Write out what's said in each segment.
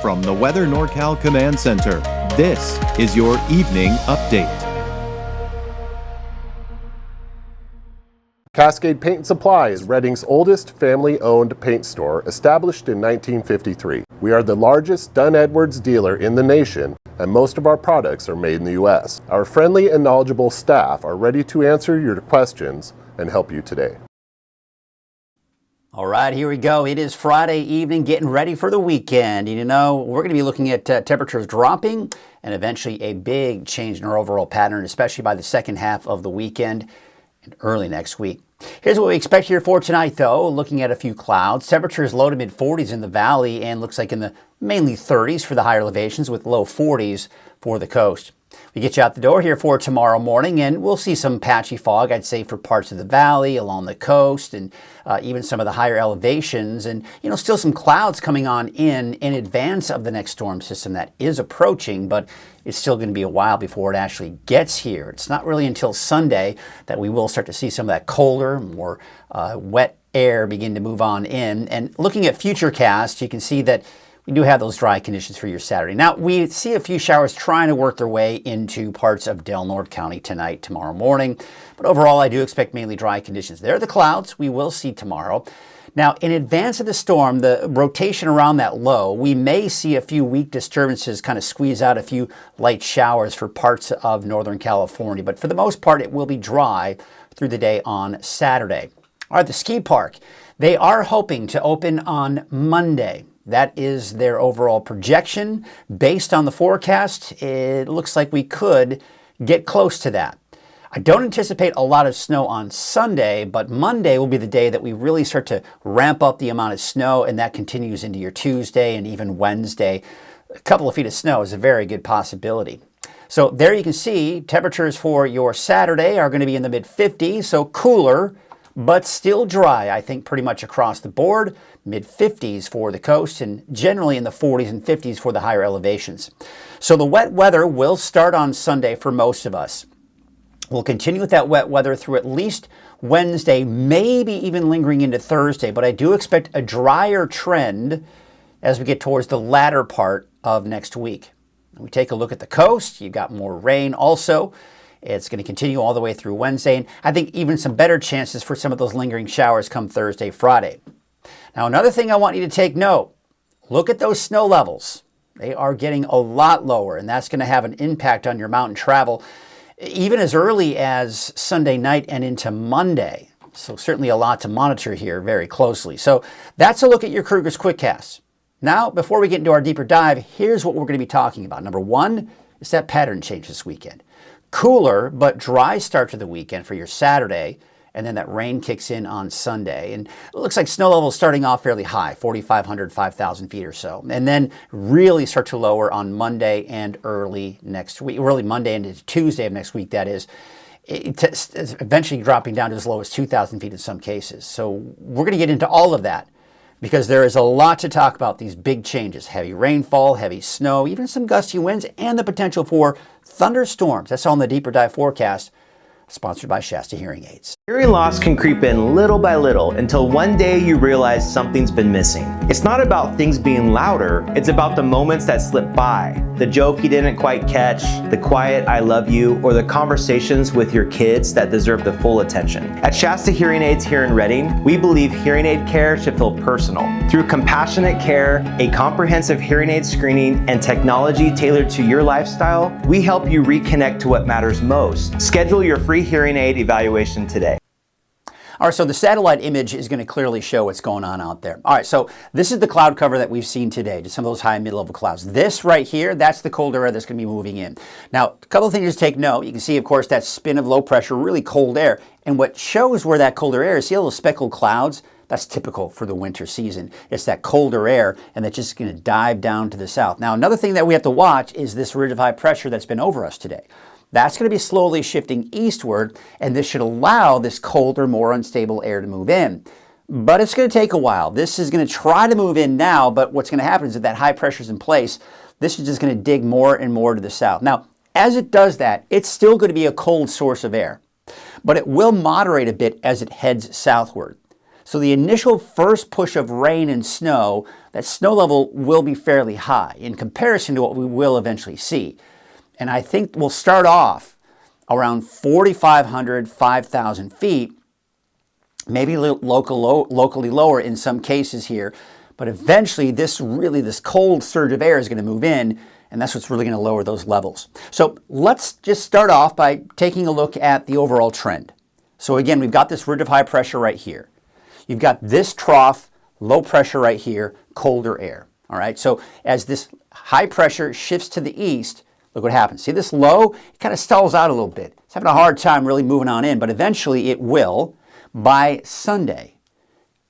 From the Weather NorCal Command Center, this is your Evening Update. Cascade Paint and Supply is Reading's oldest family-owned paint store, established in 1953. We are the largest Dunn Edwards dealer in the nation, and most of our products are made in the U.S. Our friendly and knowledgeable staff are ready to answer your questions and help you today. All right, here we go. It is Friday evening, getting ready for the weekend. You know, we're going to be looking at temperatures dropping and eventually a big change in our overall pattern, especially by the second half of the weekend and early next week. Here's what we expect here for tonight, though. Looking at a few clouds. Temperatures low to mid 40s in the valley and looks like in the mainly 30s for the higher elevations with low 40s for the coast. We get you out the door here for tomorrow morning, and we'll see some patchy fog, I'd say, for parts of the valley, along the coast, and even some of the higher elevations. And, you know, still some clouds coming on in advance of the next storm system that is approaching, but it's still going to be a while before it actually gets here. It's not really until Sunday that we will start to see some of that colder, more wet air begin to move on in. And looking at Futurecast, you can see that we do have those dry conditions for your Saturday. Now, we see a few showers trying to work their way into parts of Del Norte County tonight, tomorrow morning. But overall, I do expect mainly dry conditions. There are the clouds we will see tomorrow. Now, in advance of the storm, the rotation around that low, we may see a few weak disturbances kind of squeeze out a few light showers for parts of Northern California. But for the most part, it will be dry through the day on Saturday. All right, the ski park, they are hoping to open on Monday. That is their overall projection. Based on the forecast, it looks like we could get close to that. I don't anticipate a lot of snow on Sunday, but Monday will be the day that we really start to ramp up the amount of snow, and that continues into your Tuesday and even Wednesday. A couple of feet of snow is a very good possibility. So there you can see temperatures for your Saturday are going to be in the mid-50s, so cooler, but still dry, I think, pretty much across the board. Mid-50s for the coast and generally in the 40s and 50s for the higher elevations. So the wet weather will start on Sunday for most of us. We'll continue with that wet weather through at least Wednesday, maybe even lingering into Thursday, but I do expect a drier trend as we get towards the latter part of next week. When we take a look at the coast, you've got more rain also. It's going to continue all the way through Wednesday, and I think even some better chances for some of those lingering showers come Thursday, Friday. Now, another thing I want you to take note, look at those snow levels. They are getting a lot lower, and that's going to have an impact on your mountain travel, even as early as Sunday night and into Monday. So certainly a lot to monitor here very closely. So that's a look at your Krueger's Quickcast. Now, before we get into our deeper dive, here's what we're going to be talking about. Number one is that pattern change this weekend. Cooler but dry start to the weekend for your Saturday, and then that rain kicks in on Sunday. And it looks like snow levels starting off fairly high, 4,500, 5,000 feet or so. And then really start to lower on Monday and early next week, early Monday into Tuesday of next week, that is. It's eventually dropping down to as low as 2,000 feet in some cases. So we're going to get into all of that because there is a lot to talk about, these big changes. Heavy rainfall, heavy snow, even some gusty winds, and the potential for thunderstorms. That's all in the Deeper Dive forecast, sponsored by Shasta Hearing Aids. Hearing loss can creep in little by little until one day you realize something's been missing. It's not about things being louder, it's about the moments that slip by. The joke you didn't quite catch, the quiet I love you, or the conversations with your kids that deserve the full attention. At Shasta Hearing Aids here in Reading, we believe hearing aid care should feel personal. Through compassionate care, a comprehensive hearing aid screening, and technology tailored to your lifestyle, we help you reconnect to what matters most. Schedule your free hearing aid evaluation today. All right, so the satellite image is going to clearly show what's going on out there. All right, so this is the cloud cover that we've seen today, just some of those high and mid-level clouds. This right here, that's the cold air that's going to be moving in. Now, a couple of things to take note. You can see, of course, that spin of low pressure, really cold air. And what shows where that colder air is, see all those speckled clouds? That's typical for the winter season. It's that colder air, and that's just going to dive down to the south. Now, another thing that we have to watch is this ridge of high pressure that's been over us today. That's going to be slowly shifting eastward, and this should allow this colder, more unstable air to move in. But it's going to take a while. This is going to try to move in now, but what's going to happen is if that high pressure is in place, this is just going to dig more and more to the south. Now, as it does that, it's still going to be a cold source of air, but it will moderate a bit as it heads southward. So the initial first push of rain and snow, that snow level will be fairly high in comparison to what we will eventually see. And I think we'll start off around 4,500, 5,000 feet, maybe a little locally lower in some cases here. But eventually this cold surge of air is going to move in, and that's what's really going to lower those levels. So let's just start off by taking a look at the overall trend. So again, we've got this ridge of high pressure right here. You've got this trough, low pressure right here, colder air. All right, so as this high pressure shifts to the east, look what happens. See this low? It kind of stalls out a little bit. It's having a hard time really moving on in, but eventually it will by Sunday.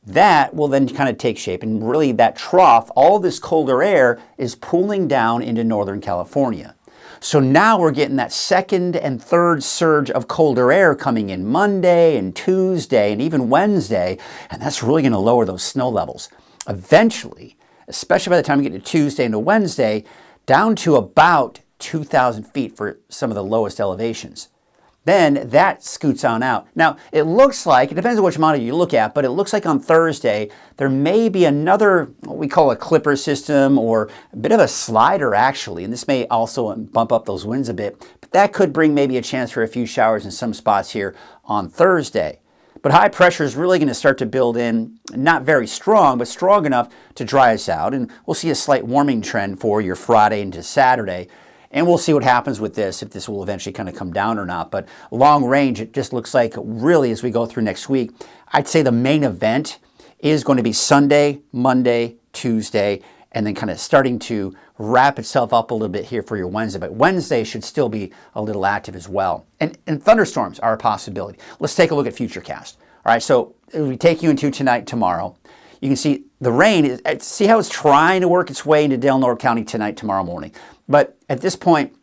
That will then kind of take shape, and really that trough, all this colder air is pulling down into Northern California. So now we're getting that second and third surge of colder air coming in Monday and Tuesday and even Wednesday, and that's really going to lower those snow levels. Eventually, especially by the time we get to Tuesday and to Wednesday, down to about 2,000 feet for some of the lowest elevations. Then that scoots on out. Now, it looks like, it depends on which model you look at, but it looks like on Thursday, there may be another, what we call a clipper system, or a bit of a slider actually, and this may also bump up those winds a bit, but that could bring maybe a chance for a few showers in some spots here on Thursday. But high pressure is really going to start to build in, not very strong, but strong enough to dry us out, and we'll see a slight warming trend for your Friday into Saturday. And we'll see what happens with this, if this will eventually kind of come down or not. But long range, it just looks like really as we go through next week, I'd say the main event is going to be Sunday, Monday, Tuesday, and then kind of starting to wrap itself up a little bit here for your Wednesday. But Wednesday should still be a little active as well. And thunderstorms are a possibility. Let's take a look at Futurecast. All right, so we take you into tonight, tomorrow. You can see the rain, see how it's trying to work its way into Del Norte County tonight, tomorrow morning. But at this point,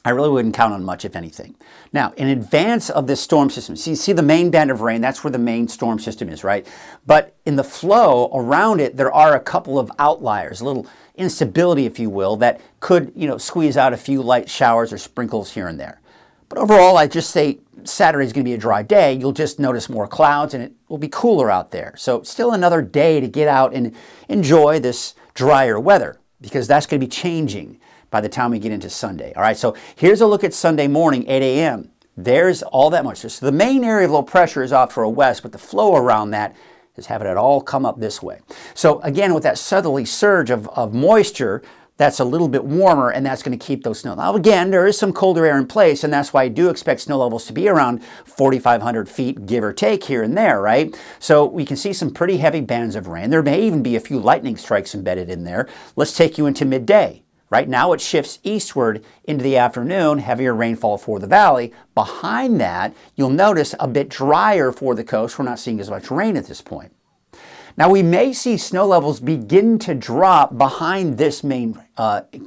I really wouldn't count on much, if anything. Now, in advance of this storm system, see the main band of rain, that's where the main storm system is, right? But in the flow around it, there are a couple of outliers, a little instability, if you will, that could, squeeze out a few light showers or sprinkles here and there. But overall, I just say Saturday is going to be a dry day. You'll just notice more clouds, and it will be cooler out there. So still another day to get out and enjoy this drier weather, because that's going to be changing by the time we get into Sunday. All right, so here's a look at Sunday morning, 8 a.m. There's all that much. So the main area of low pressure is off to our west, but the flow around that is having it all come up this way. So again, with that southerly surge of moisture, that's a little bit warmer, and that's going to keep those snow. Now again, there is some colder air in place, and that's why I do expect snow levels to be around 4,500 feet, give or take here and there, right? So we can see some pretty heavy bands of rain. There may even be a few lightning strikes embedded in there. Let's take you into midday. Right now it shifts eastward into the afternoon, heavier rainfall for the valley. Behind that, you'll notice a bit drier for the coast. We're not seeing as much rain at this point. Now we may see snow levels begin to drop behind this main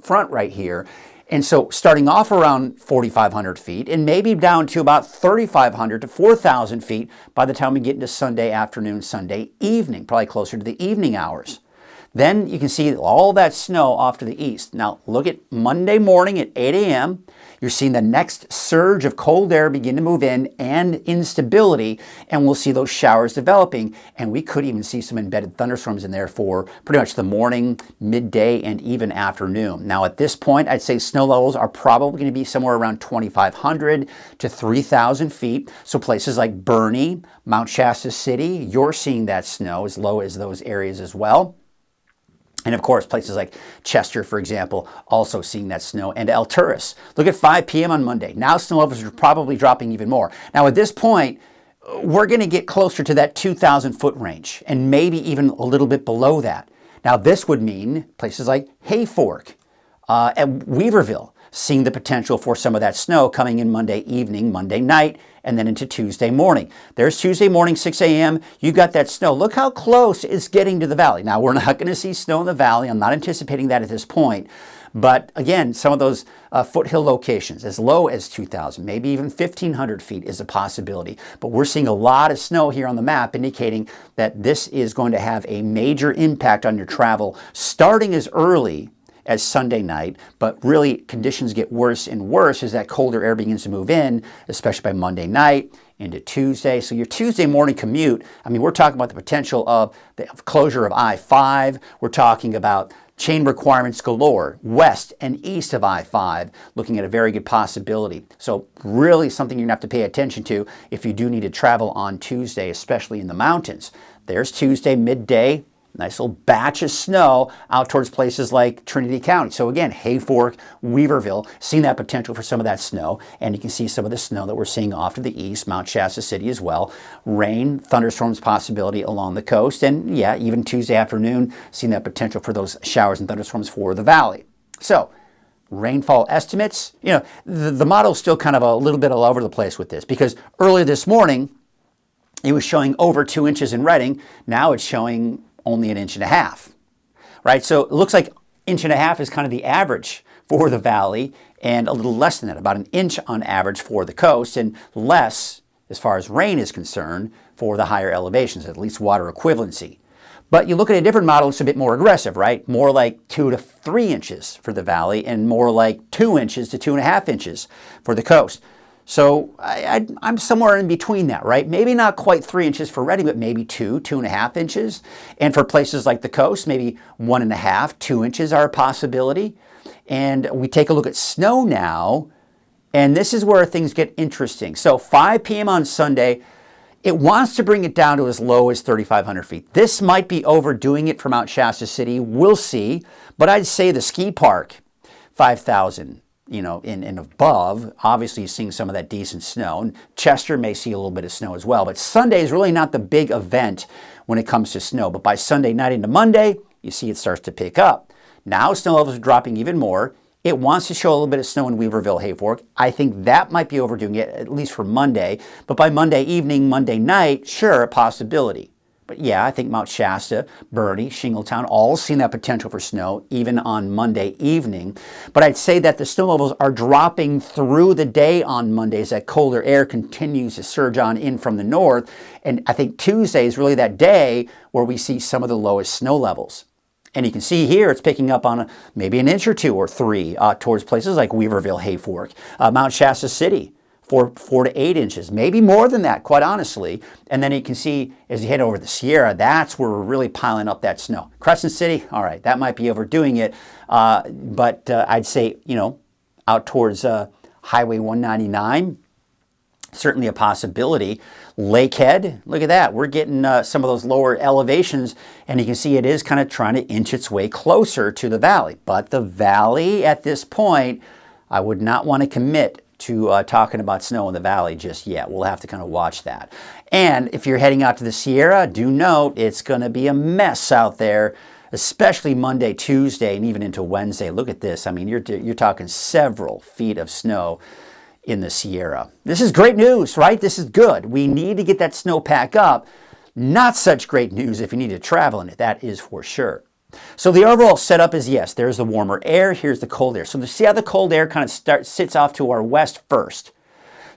front right here. And so starting off around 4,500 feet and maybe down to about 3,500 to 4,000 feet by the time we get into Sunday afternoon, Sunday evening, probably closer to the evening hours. Then you can see all that snow off to the east. Now look at Monday morning at 8 a.m. You're seeing the next surge of cold air begin to move in and instability, and we'll see those showers developing, and we could even see some embedded thunderstorms in there for pretty much the morning, midday, and even afternoon. Now at this point, I'd say snow levels are probably going to be somewhere around 2,500 to 3,000 feet. So places like Bernie, Mount Shasta City, you're seeing that snow as low as those areas as well. And of course, places like Chester, for example, also seeing that snow, and Alturas. Look at 5 p.m. on Monday. Now snow levels are probably dropping even more. Now at this point, we're going to get closer to that 2,000 foot range, and maybe even a little bit below that. Now this would mean places like Hayfork and Weaverville seeing the potential for some of that snow coming in Monday evening, Monday night, and then into Tuesday morning. There's Tuesday morning, 6 a.m. You got that snow. Look how close it's getting to the valley. Now, we're not going to see snow in the valley. I'm not anticipating that at this point. But again, some of those foothill locations, as low as 2,000, maybe even 1,500 feet is a possibility. But we're seeing a lot of snow here on the map, indicating that this is going to have a major impact on your travel, starting as early as Sunday night, but really conditions get worse and worse as that colder air begins to move in, especially by Monday night into Tuesday. So your Tuesday morning commute, I mean, we're talking about the potential of the closure of I-5. We're talking about chain requirements galore, west and east of I-5, looking at a very good possibility. So really something you're going to have to pay attention to if you do need to travel on Tuesday, especially in the mountains. There's Tuesday midday. Nice little batch of snow out towards places like Trinity County. So again, Hayfork, Weaverville, seeing that potential for some of that snow. And you can see some of the snow that we're seeing off to the east, Mount Shasta City as well. Rain, thunderstorms possibility along the coast. And yeah, even Tuesday afternoon, seeing that potential for those showers and thunderstorms for the valley. So rainfall estimates, you know, the model's still kind of a little bit all over the place with this, because earlier this morning, it was showing over 2 inches in Redding. Now it's showing only 1.5 inches, right? So it looks like 1.5 inches is kind of the average for the valley, and a little less than that, about 1 inch on average for the coast, and less as far as rain is concerned for the higher elevations, at least water equivalency. But you look at a different model, it's a bit more aggressive, right? More like 2 to 3 inches for the valley, and more like 2 inches to 2.5 inches for the coast. So I'm somewhere in between that, right? Maybe not quite 3 inches for Redding, but maybe 2.5 inches. And for places like the coast, maybe 1.5, 2 inches are a possibility. And we take a look at snow now, and this is where things get interesting. So 5 p.m. on Sunday, it wants to bring it down to as low as 3,500 feet. This might be overdoing it for Mount Shasta City. We'll see. But I'd say the ski park, 5,000. You know, and above, obviously you're seeing some of that decent snow. And Chester may see a little bit of snow as well. But Sunday is really not the big event when it comes to snow. But by Sunday night into Monday, you see it starts to pick up. Now snow levels are dropping even more. It wants to show a little bit of snow in Weaverville, Hayfork. I think that might be overdoing it, at least for Monday. But by Monday evening, Monday night, sure, a possibility. But yeah, I think Mount Shasta, Bernie, Shingletown, all seen that potential for snow, even on Monday evening. But I'd say that the snow levels are dropping through the day on Monday as that colder air continues to surge on in from the north. And I think Tuesday is really that day where we see some of the lowest snow levels. And you can see here it's picking up on maybe 1 inch or 2 or 3 towards places like Weaverville, Hayfork, Mount Shasta City. 4 to 8 inches, maybe more than that, quite honestly. And then you can see as you head over the Sierra, that's where we're really piling up that snow. Crescent City, all right, that might be overdoing it. But I'd say, you know, out towards Highway 199, certainly a possibility. Lakehead, look at that. We're getting some of those lower elevations, and you can see it is kind of trying to inch its way closer to the valley. But the valley at this point, I would not want to commit to talking about snow in the valley just yet. We'll have to kind of watch that. And if you're heading out to the Sierra, do note it's going to be a mess out there, especially Monday, Tuesday, and even into Wednesday. Look at this. I mean, you're talking several feet of snow in the Sierra. This is great news, right? This is good. We need to get that snowpack up. Not such great news if you need to travel in it. That is for sure. So the overall setup is, yes, there's the warmer air, here's the cold air. So see how the cold air kind of sits off to our west first.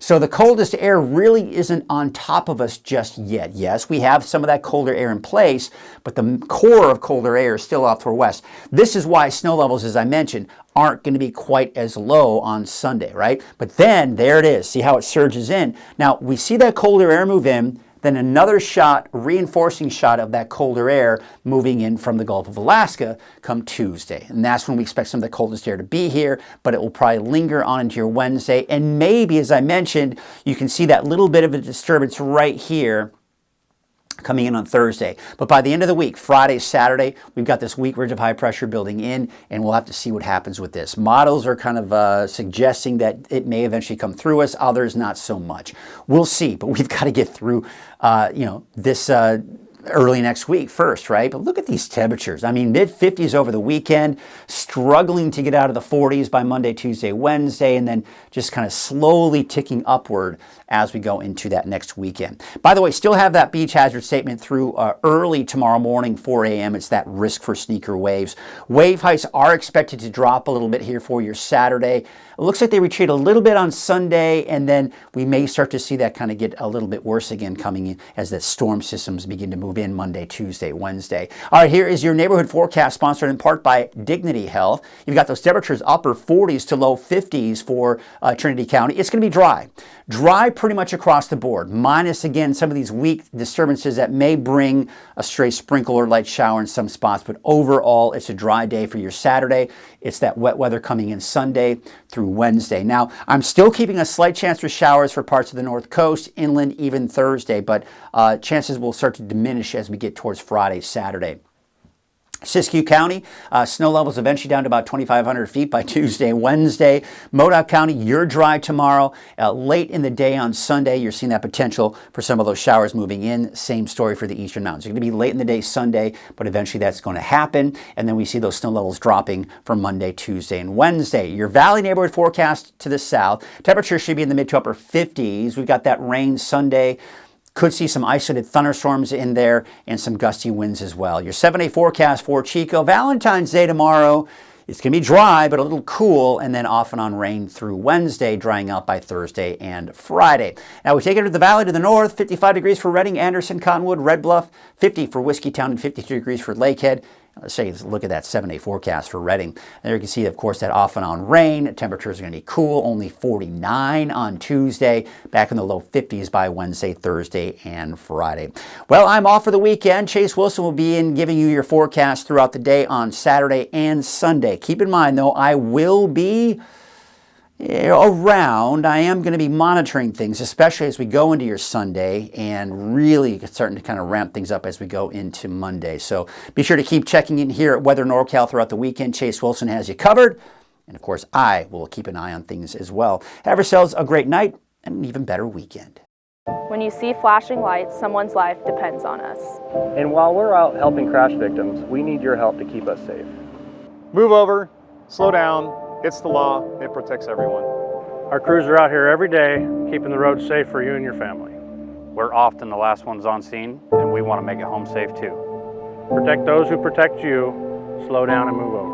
So the coldest air really isn't on top of us just yet. Yes, we have some of that colder air in place, but the core of colder air is still off to our west. This is why snow levels, as I mentioned, aren't going to be quite as low on Sunday, right? But then, there it is. See how it surges in. Now, we see that colder air move in, then another shot, reinforcing shot of that colder air moving in from the Gulf of Alaska come Tuesday. And that's when we expect some of the coldest air to be here, but it will probably linger on into your Wednesday. And maybe, as I mentioned, you can see that little bit of a disturbance right here coming in on Thursday. But by the end of the week, Friday, Saturday, we've got this weak ridge of high pressure building in, and we'll have to see what happens with this. Models are kind of suggesting that it may eventually come through us, others not so much. We'll see, but we've got to get through this early next week first, right? But look at these temperatures. I mean, mid-50s over the weekend, struggling to get out of the 40s by Monday, Tuesday, Wednesday, and then just kind of slowly ticking upward as we go into that next weekend. By the way, still have that beach hazard statement through early tomorrow morning, 4 a.m. It's that risk for sneaker waves. Wave heights are expected to drop a little bit here for your Saturday. It looks like they retreat a little bit on Sunday, and then we may start to see that kind of get a little bit worse again coming in as the storm systems begin to move move in Monday, Tuesday, Wednesday. All right, here is your neighborhood forecast, sponsored in part by Dignity Health. You've got those temperatures upper 40s to low 50s for Trinity County. It's going to be dry. Dry pretty much across the board, minus, again, some of these weak disturbances that may bring a stray sprinkle or light shower in some spots. But overall, it's a dry day for your Saturday. It's that wet weather coming in Sunday through Wednesday. Now, I'm still keeping a slight chance for showers for parts of the North Coast, inland, even Thursday, but chances will start to diminish as we get towards Friday, Saturday. Siskiyou County, snow levels eventually down to about 2,500 feet by Tuesday and Wednesday. Modoc County, you're dry tomorrow. Late in the day on Sunday, you're seeing that potential for some of those showers moving in. Same story for the Eastern Mountains. It's going to be late in the day Sunday, but eventually that's going to happen. And then we see those snow levels dropping for Monday, Tuesday, and Wednesday. Your valley neighborhood forecast to the south. Temperatures should be in the mid to upper 50s. We've got that rain Sunday. Could see some isolated thunderstorms in there and some gusty winds as well. Your 7-day forecast for Chico. Valentine's Day tomorrow. It's going to be dry, but a little cool, and then off and on rain through Wednesday, drying out by Thursday and Friday. Now we take it to the valley to the north. 55 degrees for Redding, Anderson, Cottonwood, Red Bluff. 50 for Whiskeytown, and 52 degrees for Lakehead. Let's look at that 7-day forecast for Redding. There you can see, of course, that off and on rain. Temperatures are going to be cool, only 49 on Tuesday, back in the low 50s by Wednesday, Thursday, and Friday. Well, I'm off for the weekend. Chase Wilson will be in giving you your forecast throughout the day on Saturday and Sunday. Keep in mind, though, I will be around. I am going to be monitoring things, especially as we go into your Sunday, and really starting to kind of ramp things up as we go into Monday. So be sure to keep checking in here at Weather NorCal throughout the weekend. Chase Wilson has you covered. And of course, I will keep an eye on things as well. Have yourselves a great night and an even better weekend. When you see flashing lights, someone's life depends on us. And while we're out helping crash victims, we need your help to keep us safe. Move over, slow down. It's the law. It protects everyone. Our crews are out here every day, keeping the roads safe for you and your family. We're often the last ones on scene, and we want to make it home safe too. Protect those who protect you. Slow down and move over.